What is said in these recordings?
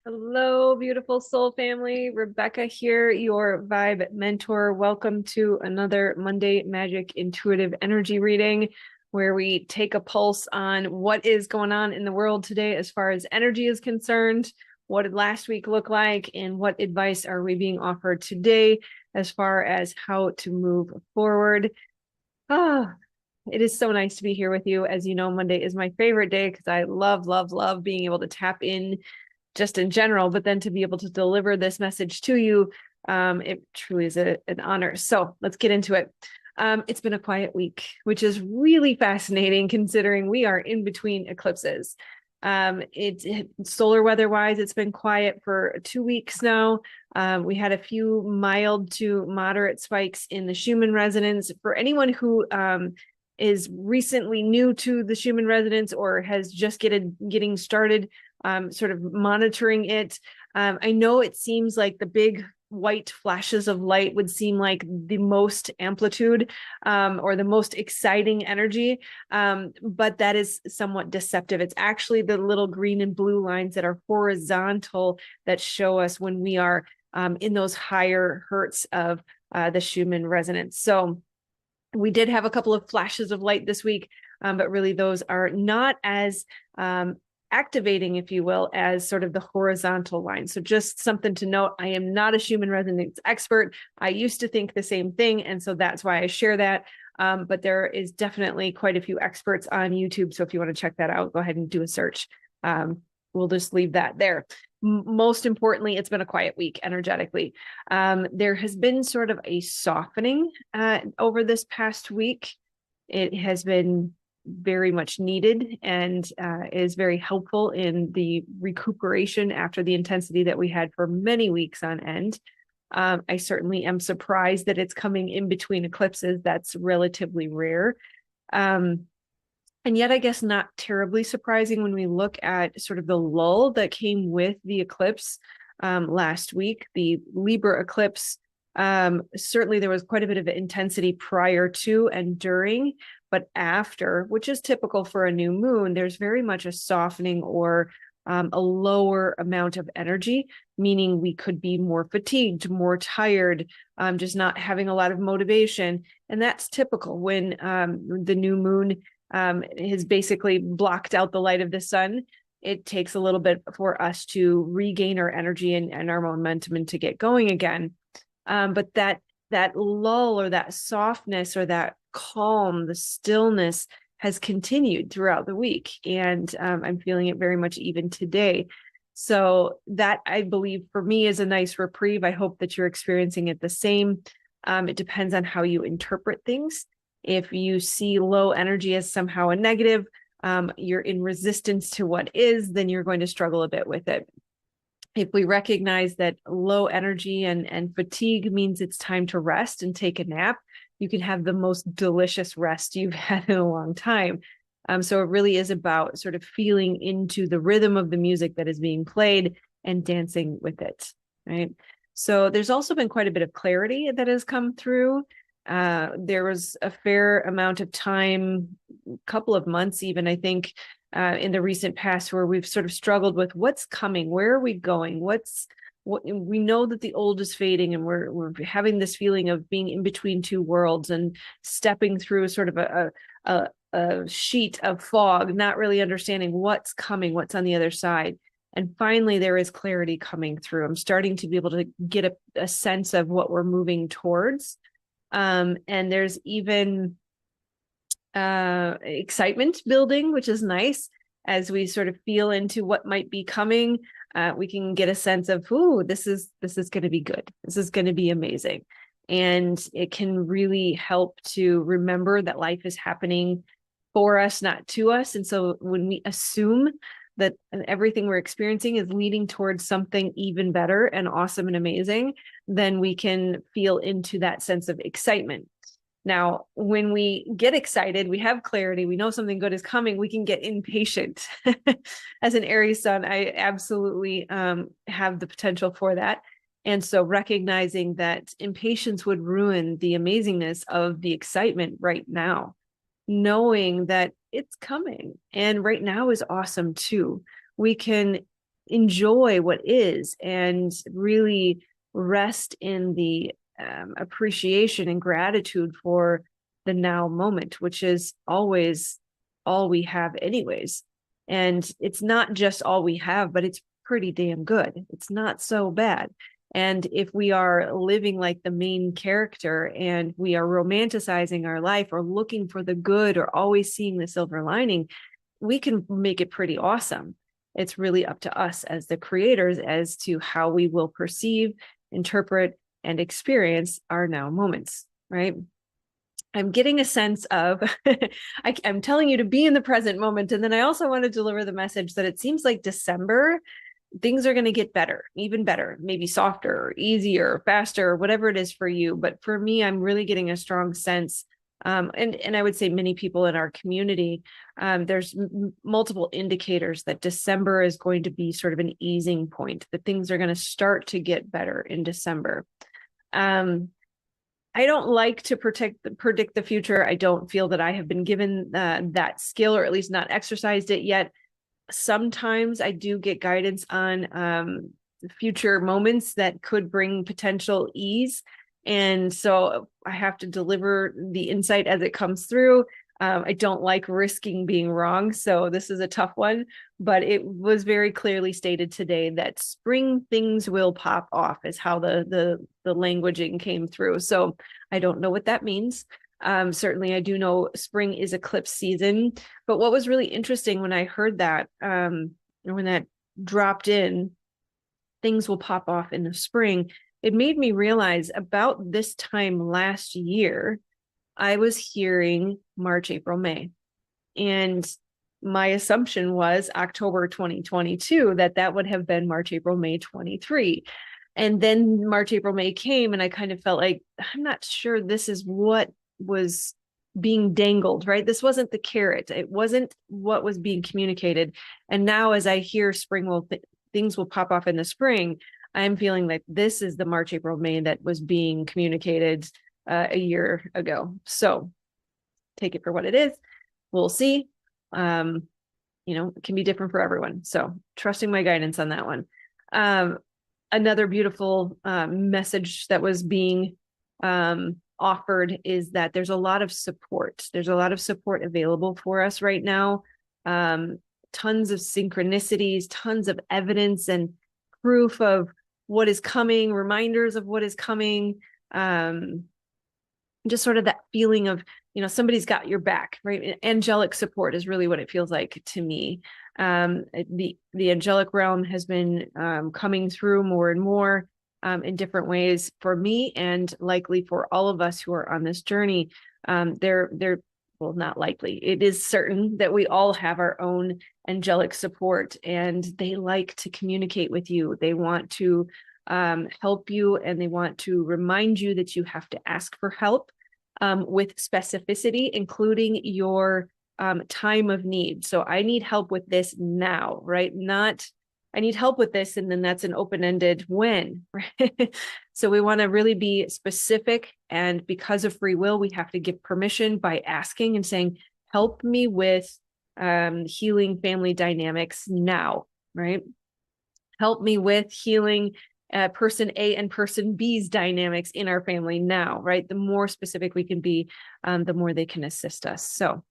Hello, beautiful soul family. Rebecca here, your vibe mentor. Welcome to another Monday Magic Intuitive Energy reading, where we take a pulse on what is going on in the world today as far as energy is concerned. What did last week look like, and what advice are we being offered today as far as how to move forward? Ah, it is so nice to be here with you. As you know, Monday is my favorite day because I love, love, love being able to tap in just in general, but then to be able to deliver this message to you, it truly is an honor. So let's get into it. It's been a quiet week, which is really fascinating considering we are in between eclipses. Solar weather wise, it's been quiet for 2 weeks now. We had a few mild to moderate spikes in the Schumann resonance. For anyone who is recently new to the Schumann resonance or has just getting started, sort of monitoring it. I know it seems like the big white flashes of light would seem like the most amplitude or the most exciting energy, but that is somewhat deceptive. It's actually the little green and blue lines that are horizontal that show us when we are in those higher hertz of the Schumann resonance. So we did have a couple of flashes of light this week, but really those are not as activating, if you will, as sort of the horizontal line. So just something to note, I am not a Schumann resonance expert. I used to think the same thing, and so that's why I share that. But there is definitely quite a few experts on YouTube. So if you want to check that out, go ahead and do a search. We'll just leave that there. Most importantly, it's been a quiet week energetically. There has been sort of a softening over this past week. It has been very much needed and is very helpful in the recuperation after the intensity that we had for many weeks on end. I certainly am surprised that it's coming in between eclipses. That's relatively rare. And yet, I guess not terribly surprising when we look at sort of the lull that came with the eclipse last week, the Libra eclipse. Certainly, there was quite a bit of intensity prior to and during, but after, which is typical for a new moon, there's very much a softening or a lower amount of energy, meaning we could be more fatigued, more tired, just not having a lot of motivation. And that's typical when the new moon has basically blocked out the light of the sun. It takes a little bit for us to regain our energy and our momentum and to get going again. But that lull or that softness or that calm, the stillness has continued throughout the week. And I'm feeling it very much even today. So that, I believe, for me is a nice reprieve. I hope that you're experiencing it the same. It depends on how you interpret things. If you see low energy as somehow a negative, you're in resistance to what is, then you're going to struggle a bit with it. If we recognize that low energy and fatigue means it's time to rest and take a nap, you can have the most delicious rest you've had in a long time. So it really is about sort of feeling into the rhythm of the music that is being played and dancing with it, right? So there's also been quite a bit of clarity that has come through. There was a fair amount of time, a couple of months even, I think, in the recent past where we've sort of struggled with what's coming, where are we going, what we know that the old is fading, and we're having this feeling of being in between two worlds and stepping through sort of a sheet of fog, not really understanding what's coming, what's on the other side. And finally, there is clarity coming through. I'm starting to be able to get a sense of what we're moving towards. And there's even excitement building, which is nice as we sort of feel into what might be coming. We can get a sense of, ooh, this is going to be good. This is going to be amazing. And it can really help to remember that life is happening for us, not to us. And so when we assume that everything we're experiencing is leading towards something even better and awesome and amazing, then we can feel into that sense of excitement. Now, when we get excited, we have clarity, we know something good is coming, we can get impatient. As an Aries sun, I absolutely have the potential for that. And so recognizing that impatience would ruin the amazingness of the excitement right now, knowing that it's coming and right now is awesome too. We can enjoy what is and really rest in the appreciation and gratitude for the now moment, which is always all we have anyways. And it's not just all we have, but it's pretty damn good. It's not so bad. And if we are living like the main character and we are romanticizing our life or looking for the good or always seeing the silver lining, we can make it pretty awesome. It's really up to us as the creators as to how we will perceive, interpret, and experience our now moments, right? I'm getting a sense of, I'm telling you to be in the present moment. And then I also want to deliver the message that it seems like December, things are going to get better, even better, maybe softer, easier, faster, whatever it is for you. But for me, I'm really getting a strong sense. And I would say many people in our community, there's multiple indicators that December is going to be sort of an easing point, that things are going to start to get better in December. I don't like to predict the future. I don't feel that I have been given that skill, or at least not exercised it yet. Sometimes I do get guidance on future moments that could bring potential ease. And so I have to deliver the insight as it comes through. I don't like risking being wrong. So this is a tough one, but it was very clearly stated today that spring things will pop off is how the languaging came through. So I don't know what that means. Certainly I do know spring is eclipse season, but what was really interesting when I heard that, when that dropped in, things will pop off in the spring, it made me realize about this time last year, I was hearing March, April, May. And my assumption was October 2022, that would have been March, April, May 23. And then March, April, May came, and I kind of felt like, I'm not sure this is what was being dangled, right? This wasn't the carrot. It wasn't what was being communicated. And now as I hear things will pop off in the spring, I'm feeling like this is the March, April, May that was being communicated a year ago. So take it for what it is. We'll see. It can be different for everyone. So trusting my guidance on that one. Another beautiful message that was being offered is that there's a lot of support. There's a lot of support available for us right now. Tons of synchronicities, tons of evidence and proof of what is coming, reminders of what is coming. Just sort of that feeling of, somebody's got your back, right? Angelic support is really what it feels like to me. The angelic realm has been coming through more and more in different ways for me, and likely for all of us who are on this journey. Well, not likely. It is certain that we all have our own angelic support, and they like to communicate with you. They want to help you, and they want to remind you that you have to ask for help with specificity, including your time of need. So I need help with this now, right? Not I need help with this, and then that's an open-ended when, right? So we want to really be specific, and because of free will, we have to give permission by asking and saying, help me with healing family dynamics now, right? Help me with healing person A and person B's dynamics in our family now, right? The more specific we can be, the more they can assist us. So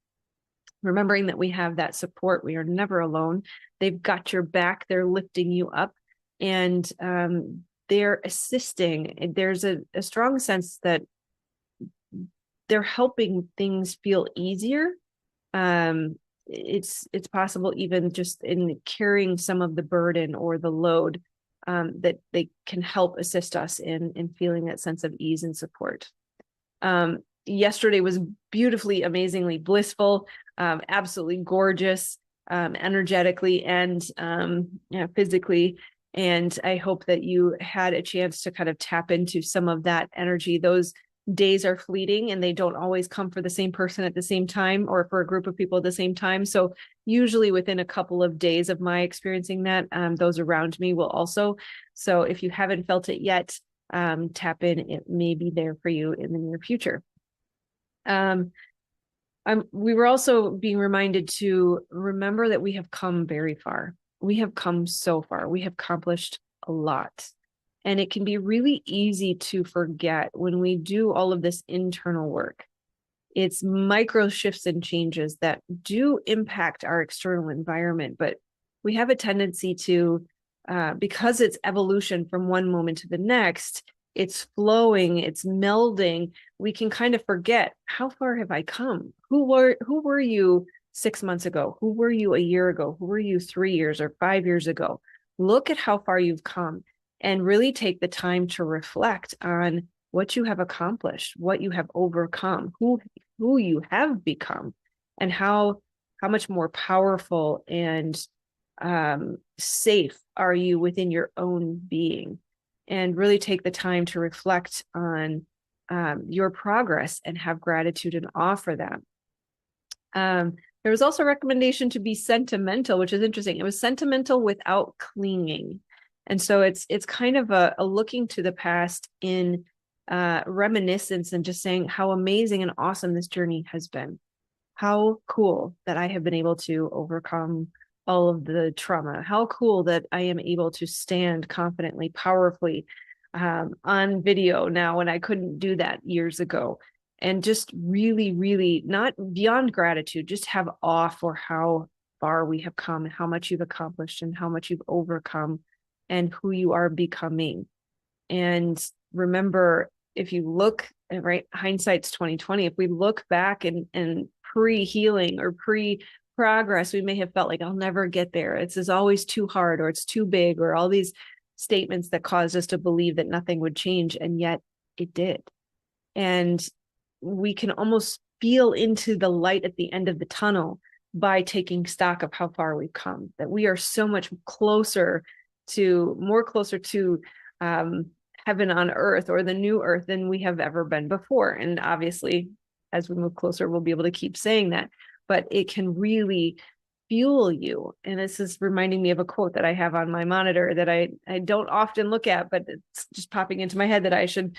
remembering that we have that support, we are never alone. They've got your back, they're lifting you up, and they're assisting. There's a strong sense that they're helping things feel easier. It's possible even just in carrying some of the burden or the load, that they can help assist us in feeling that sense of ease and support. Yesterday was beautifully, amazingly blissful, absolutely gorgeous, energetically and physically. And I hope that you had a chance to kind of tap into some of that energy. Those days are fleeting, and they don't always come for the same person at the same time, or for a group of people at the same time. So usually within a couple of days of my experiencing that, those around me will also. So if you haven't felt it yet, tap in. It may be there for you in the near future. We were also being reminded to remember that we have come very far. we have come so far. We have accomplished a lot. And it can be really easy to forget when we do all of this internal work. It's micro shifts and changes that do impact our external environment, but we have a tendency to, because it's evolution from one moment to the next, it's flowing, it's melding. We can kind of forget, how far have I come? Who were you 6 months ago? Who were you a year ago? Who were you 3 years or 5 years ago? Look at how far you've come and really take the time to reflect on what you have accomplished, what you have overcome, who you have become, and how much more powerful and safe are you within your own being. And really take the time to reflect on your progress and have gratitude and awe for that. There was also a recommendation to be sentimental, which is interesting. It was sentimental without clinging. And so it's kind of a looking to the past in reminiscence and just saying how amazing and awesome this journey has been. How cool that I have been able to overcome all of the trauma. How cool that I am able to stand confidently, powerfully on video now when I couldn't do that years ago. And just really, really not beyond gratitude, just have awe for how far we have come and how much you've accomplished and how much you've overcome and who you are becoming. And remember, if you look, right, hindsight's 2020, if we look back and pre-healing or pre-progress, we may have felt like, I'll never get there. It's always too hard, or it's too big, or all these statements that caused us to believe that nothing would change. And yet it did. And we can almost feel into the light at the end of the tunnel by taking stock of how far we've come, that we are so much closer to heaven on earth, or the new earth, than we have ever been before. And obviously, as we move closer, we'll be able to keep saying that, but it can really fuel you. And this is reminding me of a quote that I have on my monitor that I don't often look at, but it's just popping into my head that I should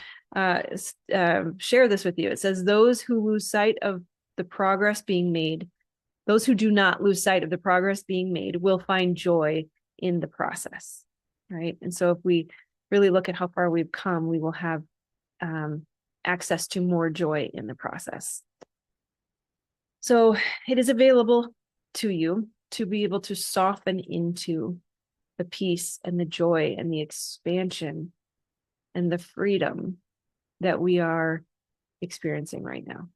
share this with you. It says, those who lose sight of the progress being made, those who do not lose sight of the progress being made will find joy in the process, right? And so if we really look at how far we've come, we will have access to more joy in the process. So it is available to you to be able to soften into the peace and the joy and the expansion and the freedom that we are experiencing right now.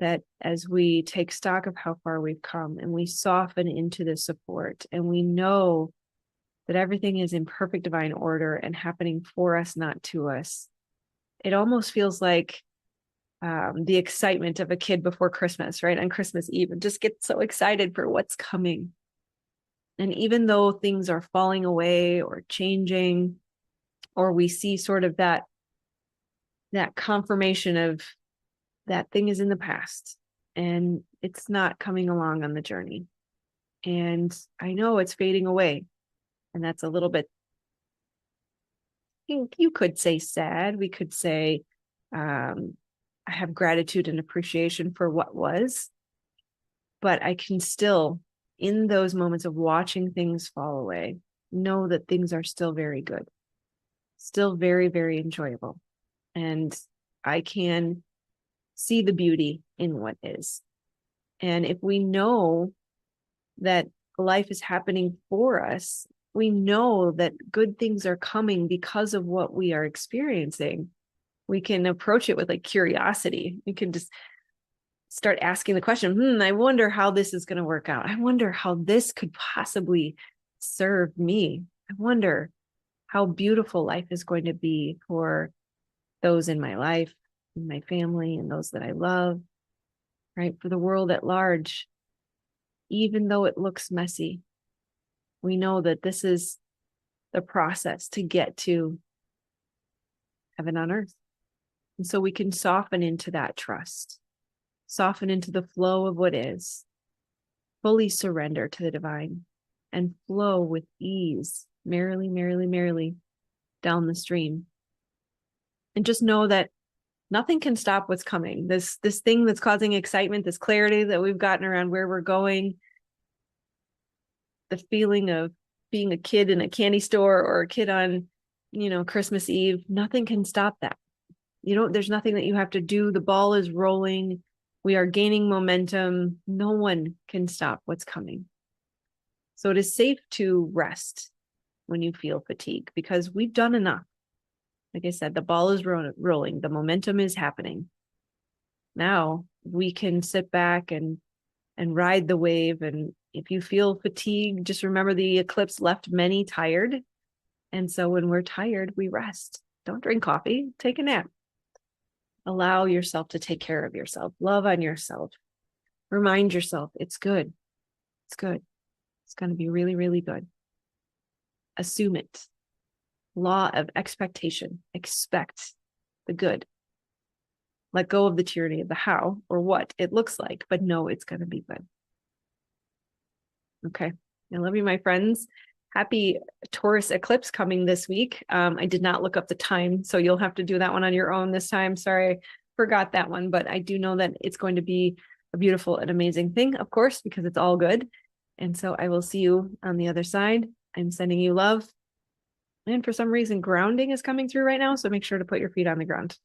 That as we take stock of how far we've come and we soften into the support, and we know that everything is in perfect divine order and happening for us, not to us, it almost feels like the excitement of a kid before Christmas, right? On Christmas Eve, and just get so excited for what's coming. And even though things are falling away or changing, or we see sort of that confirmation of that thing is in the past and it's not coming along on the journey. And I know it's fading away. And that's a little bit, you could say sad. We could say, I have gratitude and appreciation for what was, but I can still, in those moments of watching things fall away, know that things are still very good, still very, very enjoyable. And I can see the beauty in what is. And if we know that life is happening for us, we know that good things are coming because of what we are experiencing, we can approach it with like curiosity. We can just start asking the question, I wonder how this is going to work out. I wonder how this could possibly serve me. I wonder how beautiful life is going to be for those in my life, in my family, and those that I love, right? For the world at large. Even though it looks messy, we know that this is the process to get to heaven on earth. And so we can soften into that trust, soften into the flow of what is, fully surrender to the divine, and flow with ease, merrily, merrily, merrily down the stream. And just know that nothing can stop what's coming. This thing that's causing excitement, this clarity that we've gotten around where we're going, the feeling of being a kid in a candy store or a kid on, Christmas Eve. Nothing can stop that. There's nothing that you have to do. The ball is rolling. We are gaining momentum. No one can stop what's coming. So it is safe to rest when you feel fatigue because we've done enough. Like I said, the ball is rolling. The momentum is happening. Now we can sit back and ride the wave. And if you feel fatigued, just remember the eclipse left many tired. And so when we're tired, we rest. Don't drink coffee, take a nap. Allow yourself to take care of yourself. Love on yourself. Remind yourself it's good. It's good. It's going to be really, really good. Assume it. Law of expectation. Expect the good. Let go of the tyranny of the how or what it looks like, but know it's going to be good. Okay. I love you, my friends. Happy Taurus eclipse coming this week. I did not look up the time, so you'll have to do that one on your own this time. Sorry, I forgot that one, but I do know that it's going to be a beautiful and amazing thing, of course, because it's all good. And so I will see you on the other side. I'm sending you love. And for some reason, grounding is coming through right now, so make sure to put your feet on the ground.